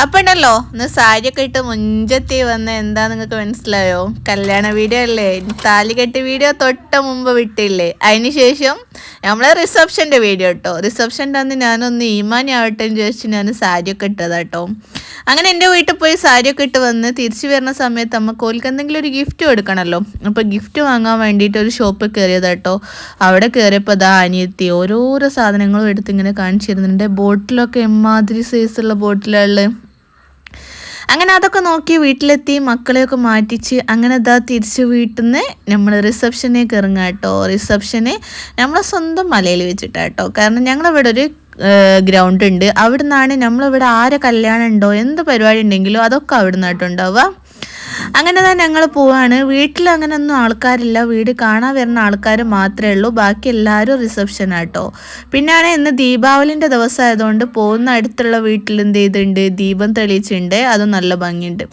അപ്പൊ ഉണ്ടല്ലോ ഇന്ന് സാരിയൊക്കെ ഇട്ട് മുഞ്ചത്തി വന്ന എന്താ നിങ്ങൾക്ക് മനസ്സിലായോ? കല്യാണ വീഡിയോ അല്ലേ, താലികെട്ട് വീഡിയോ തൊട്ട മുമ്പ് വിട്ടില്ലേ, അതിനുശേഷം നമ്മളെ റിസപ്ഷൻ്റെ വീഡിയോ കേട്ടോ. റിസപ്ഷൻ്റെ അന്ന് ഞാനൊന്ന് ഈമാനി ആവട്ടെ എന്ന് ചോദിച്ചു ഞാൻ സാരിയൊക്കെ ഇട്ടതാട്ടോ. അങ്ങനെ എൻ്റെ വീട്ടിൽ പോയി സാരിയൊക്കെ ഇട്ട് വന്ന് തിരിച്ചു വരുന്ന സമയത്ത് നമുക്ക് ഓൽക്ക് എന്തെങ്കിലും ഒരു ഗിഫ്റ്റ് കൊടുക്കണമല്ലോ. അപ്പോൾ ഗിഫ്റ്റ് വാങ്ങാൻ വേണ്ടിയിട്ട് ഒരു ഷോപ്പിൽ കയറിയതാട്ടോ. അവിടെ കയറിയപ്പോൾ അതാ അനിയത്തി ഓരോരോ സാധനങ്ങളും എടുത്ത് ഇങ്ങനെ കാണിച്ചിരുന്നുണ്ട്. ബോട്ടിലൊക്കെ എമ്മാതിരി സൈസുള്ള ബോട്ടിലുകളിൽ. അങ്ങനെ അതൊക്കെ നോക്കി വീട്ടിലെത്തി മക്കളെയൊക്കെ മാറ്റിച്ച് അങ്ങനെ അതാ തിരിച്ച് വീട്ടിൽ നിന്ന് നമ്മൾ റിസപ്ഷനേക്ക് ഇറങ്ങാം കേട്ടോ. റിസപ്ഷന് നമ്മളെ സ്വന്തം മലയിൽ വെച്ചിട്ടാട്ടോ. കാരണം ഞങ്ങളിവിടെ ഒരു ഗ്രൗണ്ട് ഉണ്ട്. അവിടെ നിന്നാണ് നമ്മളിവിടെ ആരെ കല്യാണം ഉണ്ടോ എന്ത് പരിപാടി ഉണ്ടെങ്കിലോ അതൊക്കെ അവിടെ നിന്നായിട്ടുണ്ടാവുക. അങ്ങനെ തന്നെ ഞങ്ങൾ പോവാണ്. വീട്ടിൽ അങ്ങനെ ഒന്നും ആൾക്കാരില്ല, വീട് കാണാൻ വരുന്ന ആൾക്കാർ മാത്രമേ ഉള്ളൂ, ബാക്കി എല്ലാവരും റിസപ്ഷനാട്ടോ. പിന്നെയാണ് ഇന്ന് ദീപാവലിൻ്റെ ദിവസമായതുകൊണ്ട് പോകുന്ന അടുത്തുള്ള വീട്ടിൽ എന്ത് ചെയ്തിട്ടുണ്ട്, ദീപം തെളിയിച്ചിട്ടുണ്ട്, അതും നല്ല ഭംഗിയുണ്ട്.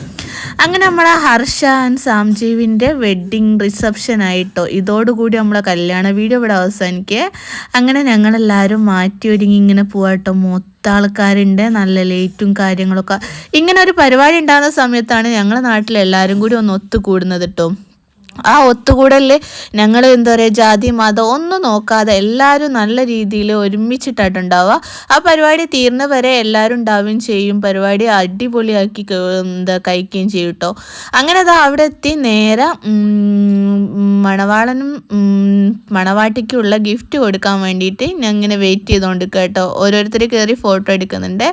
അങ്ങനെ നമ്മളെ ഹർഷ ആൻഡ് സാംജീവിൻ്റെ വെഡ്ഡിങ് റിസപ്ഷൻ ആയിട്ടോ. ഇതോടുകൂടി നമ്മളെ കല്യാണ വീഡിയോ ഇവിടെ അവസാനിക്കുക. അങ്ങനെ ഞങ്ങളെല്ലാവരും മാറ്റി ഒരുങ്ങി ഇങ്ങനെ പോവാട്ടോ. ആൾക്കാരുണ്ട്, നല്ല ലേറ്റും കാര്യങ്ങളൊക്കെ. ഇങ്ങനെ ഒരു പരിപാടി ഉണ്ടാകുന്ന സമയത്താണ് ഞങ്ങളുടെ നാട്ടിലെല്ലാവരും കൂടി ഒന്ന് ഒത്തുകൂടുന്നത് കേട്ടോ. ആ ഒത്തുകൂടലിൽ ഞങ്ങൾ എന്താ പറയുക, ജാതി മതം ഒന്നും നോക്കാതെ എല്ലാവരും നല്ല രീതിയിൽ ഒരുമിച്ചിട്ടായിട്ടുണ്ടാവുക. ആ പരിപാടി തീർന്ന വരെ എല്ലാവരും ഉണ്ടാവുകയും ചെയ്യും. പരിപാടി അടിപൊളിയാക്കി കഴിക്കുകയും ചെയ്യും കേട്ടോ. അങ്ങനെ അത് അവിടെ എത്തി നേരെ മണവാളനും മണവാട്ടിക്കുള്ള ഗിഫ്റ്റ് കൊടുക്കാൻ വേണ്ടിയിട്ട് ഞാൻ ഇങ്ങനെ വെയിറ്റ് ചെയ്തുകൊണ്ട് കേട്ടോ. ഓരോരുത്തർ കയറി ഫോട്ടോ എടുക്കുന്നുണ്ട്.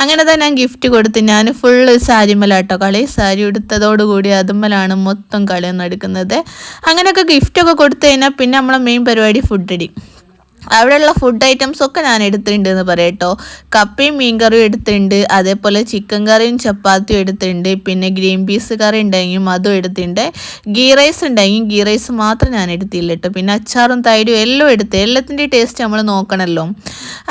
അങ്ങനെ തന്നെ ഞാൻ ഗിഫ്റ്റ് കൊടുത്ത് ഞാൻ ഫുള്ള് സാരിമലാട്ടോ കളി. സാരി എടുത്തതോടുകൂടി അതുമ്മലാണ് മൊത്തം കളിയൊന്നും എടുക്കുന്നത്. അങ്ങനെയൊക്കെ ഗിഫ്റ്റൊക്കെ കൊടുത്തു കഴിഞ്ഞാൽ പിന്നെ നമ്മളെ മെയിൻ പരിപാടി ഫുഡ് അടി. അവിടെയുള്ള ഫുഡ് ഐറ്റംസ് ഒക്കെ ഞാൻ എടുത്തിട്ടുണ്ട് എന്ന് പറയട്ടോ. കപ്പയും മീൻകറിയും എടുത്തിട്ടുണ്ട്, അതേപോലെ ചിക്കൻ കറിയും ചപ്പാത്തിയും എടുത്തിട്ടുണ്ട്, പിന്നെ ഗ്രീൻ പീസ് കറി ഉണ്ടെങ്കിലും അതും എടുത്തിട്ടുണ്ട്, ഗീ റൈസ് ഉണ്ടെങ്കിൽ ഗീ റൈസ് മാത്രം ഞാൻ എടുത്തില്ല കേട്ടോ. പിന്നെ അച്ചാറും തൈരും എല്ലാം എടുത്ത്, എല്ലാത്തിൻ്റെ ടേസ്റ്റ് നമ്മൾ നോക്കണമല്ലോ.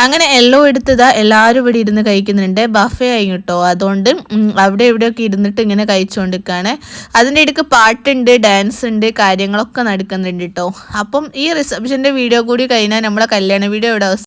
അങ്ങനെ എല്ലാം എടുത്തതാ എല്ലാവരും ഇവിടെ ഇരുന്ന് കഴിക്കുന്നുണ്ട്. ബഫേ ആയി കേട്ടോ. അതുകൊണ്ട് അവിടെ ഇവിടെയൊക്കെ ഇരുന്നിട്ട് ഇങ്ങനെ കഴിച്ചുകൊണ്ടിരിക്കുകയാണ്. അതിൻ്റെ ഇടയ്ക്ക് പാട്ടുണ്ട്, ഡാൻസ് ഉണ്ട്, കാര്യങ്ങളൊക്കെ നടക്കുന്നുണ്ട് കേട്ടോ. അപ്പം ഈ റിസപ്ഷൻ്റെ വീഡിയോ കൂടി കഴിഞ്ഞാൽ നമ്മളെ കല്യാണ വീഡിയോ ഇവിടെ